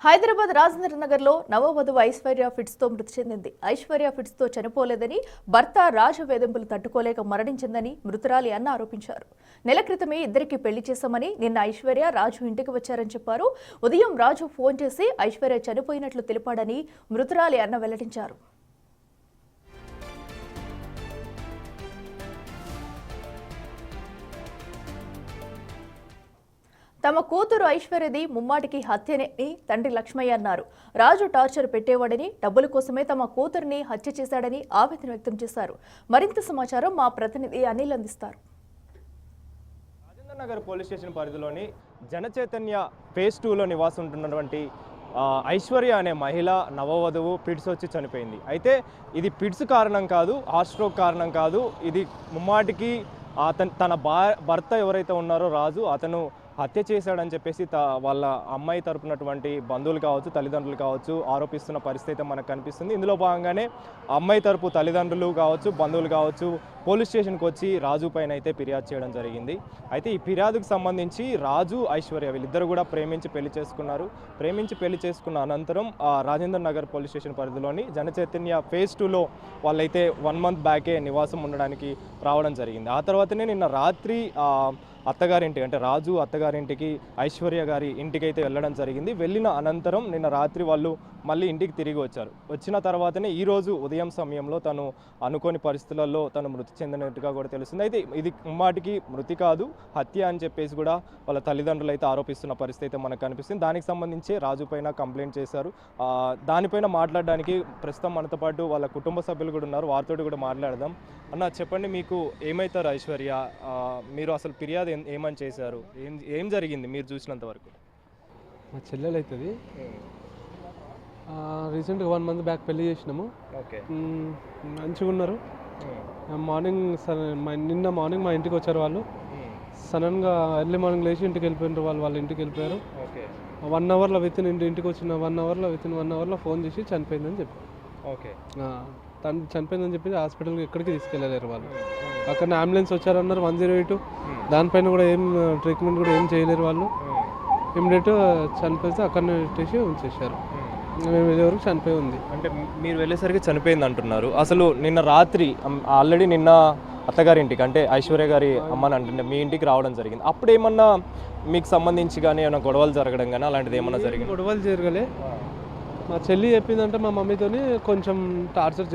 హైదరాబాద్ రాజేంద్ర నగర్లో నవవధువు ఐశ్వర్య ఫిట్స్తో మృతి చెందింది. ఐశ్వర్య ఫిట్స్తో చనిపోలేదని, భర్త రాజు వేధింపులు తట్టుకోలేక మరణించిందని మృతురాలి అన్న ఆరోపించారు. నెల క్రితమే ఇద్దరికి పెళ్లి చేశామని, నిన్న ఐశ్వర్య రాజు ఇంటికి వచ్చారని చెప్పారు. ఉదయం రాజు ఫోన్ చేసి ఐశ్వర్య చనిపోయినట్లు తెలిపాడని మృతురాలి అన్న వెల్లడించారు. తమ కూతురు ఐశ్వర్యది ముమ్మాటికి హత్యని తండ్రి లక్ష్మయ్య అన్నారు. రాజు టార్చర్ పెట్టేవాడని, డబ్బుల కోసమే తమ కూతురిని హత్య చేశాడని ఆవేదన వ్యక్తం చేశారు. మరింత సమాచారం మా ప్రతినిధి అనిల్ అందిస్తారు. రాజేంద్ర నగర్ పోలీస్ స్టేషన్ పరిధిలోని జనచైతన్య ఫేజ్ 2లో నివాసం ఉంటున్నటువంటి ఐశ్వర్య అనే మహిళ నవవధువు పిడ్స్ వచ్చి చనిపోయింది. అయితే ఇది పిడ్స్ కారణం కాదు, హార్ట్ స్ట్రోక్ కారణం కాదు. ఇది ముమ్మాటికి తన భర్త ఎవరైతే ఉన్నారో రాజు, అతను హత్య చేశాడని చెప్పేసి వాళ్ళ అమ్మాయి తరపునటువంటి బంధువులు కావచ్చు, తల్లిదండ్రులు కావచ్చు ఆరోపిస్తున్న పరిస్థితి మనకు కనిపిస్తుంది. ఇందులో భాగంగానే అమ్మాయి తరపు తల్లిదండ్రులు కావచ్చు, బంధువులు కావచ్చు పోలీస్ స్టేషన్కి వచ్చి రాజు పైన అయితే ఫిర్యాదు చేయడం జరిగింది. అయితే ఈ ఫిర్యాదుకు సంబంధించి రాజు, ఐశ్వర్య వీళ్ళిద్దరు కూడా ప్రేమించి పెళ్లి చేసుకున్నారు. ప్రేమించి పెళ్లి చేసుకున్న అనంతరం రాజేంద్ర నగర్ పోలీస్ స్టేషన్ పరిధిలోని జనచైతన్య ఫేజ్ 2లో వాళ్ళైతే 1 మంత్ బ్యాకే నివాసం ఉండడానికి రావడం జరిగింది. ఆ తర్వాతనే నిన్న రాత్రి అత్తగారింటికి, అంటే రాజు అత్తగారింటికి ఐశ్వర్య గారి ఇంటికైతే వెళ్ళడం జరిగింది. వెళ్ళిన అనంతరం నిన్న రాత్రి వాళ్ళు మళ్ళీ ఇంటికి తిరిగి వచ్చారు. వచ్చిన తర్వాతనే ఈరోజు ఉదయం సమయంలో తను అనుకోని పరిస్థితులలో తను మృతి చెందినట్టుగా కూడా తెలుస్తుంది. అయితే ఇది ముమ్మాటికి మృతి కాదు, హత్య అని చెప్పేసి కూడా వాళ్ళ తల్లిదండ్రులు అయితే ఆరోపిస్తున్న పరిస్థితి అయితే మనకు కనిపిస్తుంది. దానికి సంబంధించి రాజు పైన కంప్లైంట్ చేశారు. దానిపైన మాట్లాడడానికి ప్రస్తుతం మనతో పాటు వాళ్ళ కుటుంబ సభ్యులు కూడా ఉన్నారు. వారితో కూడా మాట్లాడదాం. అన్న చెప్పండి, మీకు ఏమవుతారు ఐశ్వర్య? మీరు అసలు ఫిర్యాదు ఏమని చేశారు? ఏం జరిగింది మీరు చూసినంత వరకు? మా చెల్లెలు అవుతుంది. రీసెంట్గా 1 మంత్ బ్యాక్ పెళ్లి చేసినాము. ఓకే, మంచిగా ఉన్నారు. మార్నింగ్ నిన్న మార్నింగ్ మా ఇంటికి వచ్చారు వాళ్ళు. సడన్గా ఎర్లీ మార్నింగ్ లేచి ఇంటికి వెళ్ళిపోయినారు. వాళ్ళ ఇంటికి వెళ్ళిపోయారు. 1 అవర్లో ఇంటికి వచ్చిన 1 అవర్లో ఫోన్ చేసి చనిపోయిందని చెప్పి, ఓకే తను చనిపోయిందని చెప్పి హాస్పిటల్కి ఎక్కడికి తీసుకెళ్ళలేరు వాళ్ళు. అక్కడ అంబులెన్స్ వచ్చారన్నారు 108. దానిపైన కూడా ఏం ట్రీట్మెంట్ కూడా ఏం చేయలేరు వాళ్ళు. ఇమ్మీడియట్ చనిపోతే అక్కడనే పెట్టేసి ఉంచేశారు. మేము వెళ్ళేవరకు చనిపోయి ఉంది. అంటే మీరు వెళ్ళేసరికి చనిపోయింది అంటున్నారు. అసలు నిన్న రాత్రి ఆల్రెడీ నిన్న అత్తగారింటికి, అంటే ఐశ్వర్య గారి అమ్మని అంటే మీ ఇంటికి రావడం జరిగింది. అప్పుడు ఏమన్నా మీకు సంబంధించి కానీ ఏమైనా గొడవలు జరగడం కానీ అలాంటిది ఏమన్నా జరిగింది? గొడవలు జరగలే. మా చెల్లి చెప్పిందంటే మా మమ్మీతోని కొంచెం టార్చర్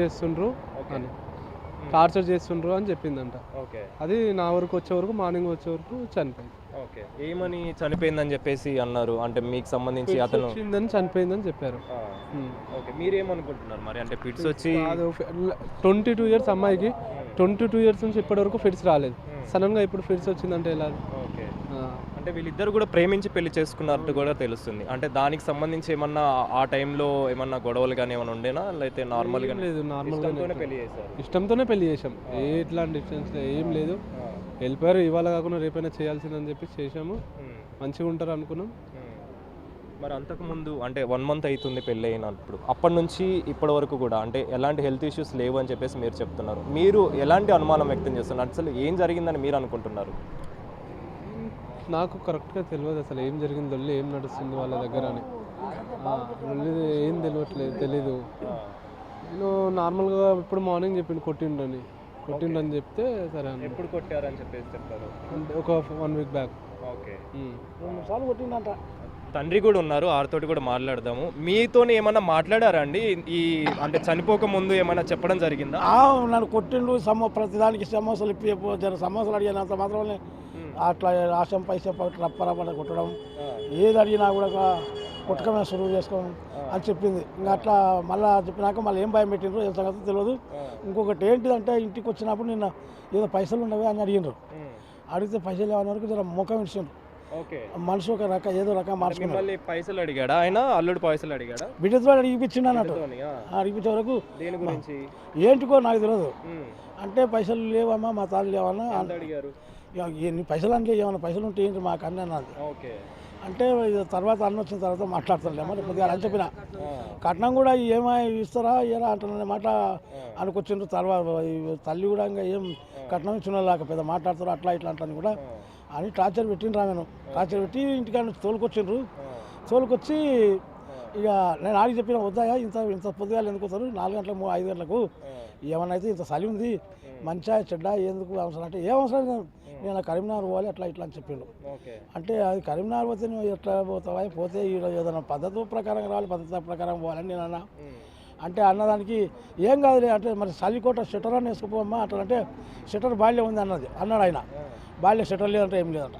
చేస్తుండ్రు అని చెప్పిందంట. ఓకే, అది నా వరకు వచ్చే వరకు, మార్నింగ్ వచ్చే వరకు చనిపోయింది. ఓకే, ఏమని చనిపోయిందని చెప్పేసి అన్నారు? అంటే మీకు సంబంధించి అతను చనిపోయిందని చెప్పారు. ఓకే, మీరేమనుకుంటున్నారు మరి? అంటే ఫిట్స్ వచ్చి 22 ఇయర్స్ అమ్మాయికి, 22 ఇయర్స్ నుంచి ఇప్పటి వరకు ఫిట్స్ రాలేదు. సడన్గా ఇప్పుడు ఫిట్స్ వచ్చిందంటే ఎలా? ఓకే, అంటే వీళ్ళిద్దరు కూడా ప్రేమించి పెళ్లి చేసుకున్నట్టు కూడా తెలుస్తుంది. అంటే దానికి సంబంధించి ఏమన్నా ఆ టైంలో ఏమన్నా గొడవలు కానీ ఏమైనా ఉండేనా, లేకపోతే నార్మల్గా? లేదు, నార్మల్గానే పెళ్లి చేశారు. ఇష్టంతోనే పెళ్లి చేసాం. ఎట్లాంటి డిస్టెన్స్ ఏం లేదు. వెళ్ళిపోయారు. ఇవాళ కాకుండా రేపైనా చేయాల్సిందని చెప్పి చేసాము. మంచిగా ఉంటారు అనుకున్నాం. మరి అంతకుముందు అంటే 1 మంత్ అవుతుంది పెళ్ళి అయినప్పుడు, అప్పటి నుంచి ఇప్పటి వరకు కూడా అంటే ఎలాంటి హెల్త్ ఇష్యూస్ లేవు అని చెప్పేసి మీరు చెప్తున్నారు. మీరు ఎలాంటి అనుమానం వ్యక్తం చేస్తున్నారు? అసలు ఏం జరిగిందని మీరు అనుకుంటున్నారు? నాకు కరెక్ట్గా తెలియదు అసలు ఏం జరిగింది, లొల్లి ఏం నడుస్తుంది వాళ్ళ దగ్గర అని. లొల్లి ఏం తెలీదు. నేను నార్మల్గా ఇప్పుడు మార్నింగ్ చెప్పిండు కొట్టిండని చెప్తే సరే అని. ఎప్పుడు కొట్టారని చెప్పేసి చెప్తారు? అంటే ఒక 1 వీక్ బ్యాక్. ఓకే, 2 సార్లు కొట్టిందంట. తండ్రి కూడా ఉన్నారు, ఆరితోటి కూడా మాట్లాడదాము. మీతో ఏమన్నా మాట్లాడారా అండి? ఈ అంటే చనిపోక ముందు ఏమైనా చెప్పడం జరిగిందా? నన్ను కొట్టిండు. ప్రతిదానికి సమోసాలు ఇప్పి సమోసాలు అడిగినంత మాత్రమే అట్లా ఆశం పైసా రప్పరప్ప కొట్టడం, ఏది అడిగినా కూడా కొట్టకమే సులువు చేసుకోం అని చెప్పింది. ఇంకా అట్లా మళ్ళీ చెప్పినాక మళ్ళీ ఏం భయం పెట్టిండ్రు ఏ సంగతి తెలియదు. ఇంకొకటి ఏంటిదంటే ఇంటికి వచ్చినప్పుడు నిన్న ఏదో పైసలు ఉన్నవి అని అడిగిండ్రు. అడిగితే పైసలు లేవని వరకు జర ముఖం ఇచ్చిండ్రు. మనిషి ఒక ఏదో రకం మార్చుకున్నాడు. పైసలు అడిగాడా ఆయన? అల్లుడు పైసలు అడిగాడా? బిడ్డతో అడిగిపించిండు అన్నట్టు. అడిగిపించే వరకు ఏంటికో నాకు తెలియదు. అంటే పైసలు లేవమ్మా, మా తాళ్ళు లేవన్నా అడిగారు. నీ పైసలు అంటే ఏమన్నా పైసలు ఉంటే ఏంటి మాకు అన్నీ అన్నది. అంటే తర్వాత అన్న వచ్చిన తర్వాత మాట్లాడతానులేమో కొద్దిగా అని చెప్పిన. కట్నం కూడా ఏమై ఇస్తారా ఇలా అంటున్న మాట అనుకొచ్చిండ్రు. తర్వాత తల్లి కూడా ఇంకా ఏం కట్నం ఇచ్చిన లేక పెద్ద మాట్లాడతారు అట్లా ఇట్లా అంటాను కూడా అని టార్చర్ పెట్టిండ్రు. ఆమెను టార్చర్ పెట్టి ఇంటికాడ నుంచి తోలుకొచ్చిండ్రు. తోలుకొచ్చి ఇక నేను ఆడికి చెప్పిన వద్దాయా ఇంత ఇంత పొద్దుగాలు ఎందుకు వస్తారు 4 గంటలకు 5 గంటలకు ఏమన్నా అయితే ఇంత చలి ఉంది మంచిగా చెడ్డ ఎందుకు అవసరం అంటే ఏం అవసరం లేదు. నేను కరీంనగర్ పోవాలి అట్లా ఇట్లా అని చెప్పిండు. ఓకే అంటే అది కరీంనగర్ పోతే నువ్వు ఎట్లా పోతావా పోతే ఈడ ఏదైనా పద్ధతి ప్రకారం రావాలి పద్ధతి ప్రకారం పోవాలని నేను అన్నా. అంటే అన్నదానికి ఏం కాదులే అంటే మరి చలికోట షట్టర్ అని వేసుకుపోమ్మా అట్లా అంటే షట్టర్ బాల్యం ఉంది అన్నాడు ఆయన. బాల్యం షట్టర్ లేదంటే ఏం లేదంట.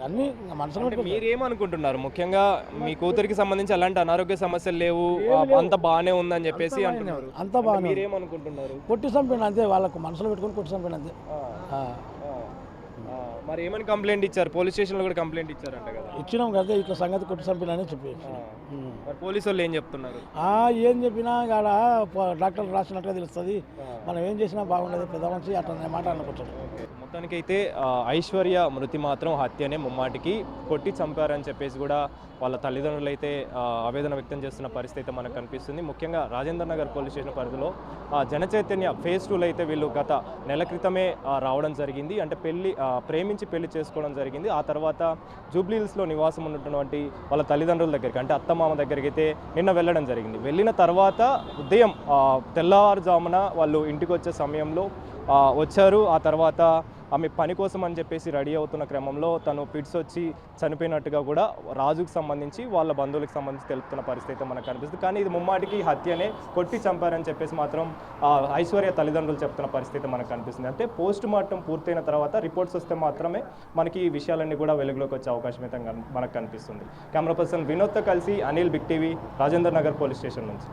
అన్నీ మనసులో అంటే మీరేమనుకుంటున్నారు ముఖ్యంగా మీ కూతురికి సంబంధించి అలాంటి అనారోగ్య సమస్యలు లేవు అంత బాగానే ఉందని చెప్పేసి అంటున్నారు. అంత బాగా మీరేమనుకుంటున్నారు? కొట్టి చంపిన అంతే వాళ్ళకు మనసులో పెట్టుకొని కొట్టి చంపిన అంతే. మరి ఏమని కంప్లైంట్ ఇచ్చారు? పోలీస్ స్టేషన్లో కూడా కంప్లైంట్ ఇచ్చారంట కదా. ఇచ్చినాం కదా ఇట్లా సంగతి కొట్టి చంపినని చెప్పి మరి పోలీసు వాళ్ళు ఏం చెప్తున్నారు? ఏం చెప్పినా కాడ డాక్టర్ రాసినట్టుగా తెలుస్తుంది. మనం ఏం చేసినా బాగుండదు పెద్ద మనిషి అట్లా మాట అనుకుంటాడు. మొత్తానికైతే ఐశ్వర్య మృతి మాత్రం హత్యనే ముమ్మాటికి కొట్టి చంపారని చెప్పేసి కూడా వాళ్ళ తల్లిదండ్రులు అయితే ఆవేదన వ్యక్తం చేస్తున్న పరిస్థితి అయితే మనకు కనిపిస్తుంది. ముఖ్యంగా రాజేంద్ర నగర్ పోలీస్ స్టేషన్ పరిధిలో జనచైతన్య ఫేజ్ 2లో అయితే వీళ్ళు గత నెల క్రితమే రావడం జరిగింది. అంటే ప్రేమించి పెళ్లి చేసుకోవడం జరిగింది. ఆ తర్వాత జూబ్లీహిల్స్లో నివాసం ఉన్నటువంటి వాళ్ళ తల్లిదండ్రుల దగ్గరికి అంటే అత్తమామ దగ్గరికి అయితే నిన్న వెళ్ళడం జరిగింది. వెళ్ళిన తర్వాత ఉదయం తెల్లవారుజామున వాళ్ళు ఇంటికి వచ్చే సమయంలో వచ్చారు. ఆ తర్వాత ఆమె పని కోసం అని చెప్పేసి రెడీ అవుతున్న క్రమంలో తను పిట్స్ వచ్చి చనిపోయినట్టుగా కూడా రాజుకు సంబంధించి వాళ్ళ బంధువులకు సంబంధించి తెలుపుతున్న పరిస్థితి మనకు కనిపిస్తుంది. కానీ ఇది ముమ్మాటికి హత్యనే, కొట్టి చంపారని చెప్పేసి మాత్రం ఐశ్వర్య తల్లిదండ్రులు చెప్తున్న పరిస్థితి మనకు కనిపిస్తుంది. అంటే పోస్ట్ మార్టం పూర్తయిన తర్వాత రిపోర్ట్స్ వస్తే మాత్రమే మనకి ఈ విషయాలన్నీ కూడా వెలుగులోకి వచ్చే అవకాశం అయితే మనకు కనిపిస్తుంది. కెమెరా పర్సన్ వినోద్తో కలిసి Anil, big TV, Rajendra Nagar police station నుంచి.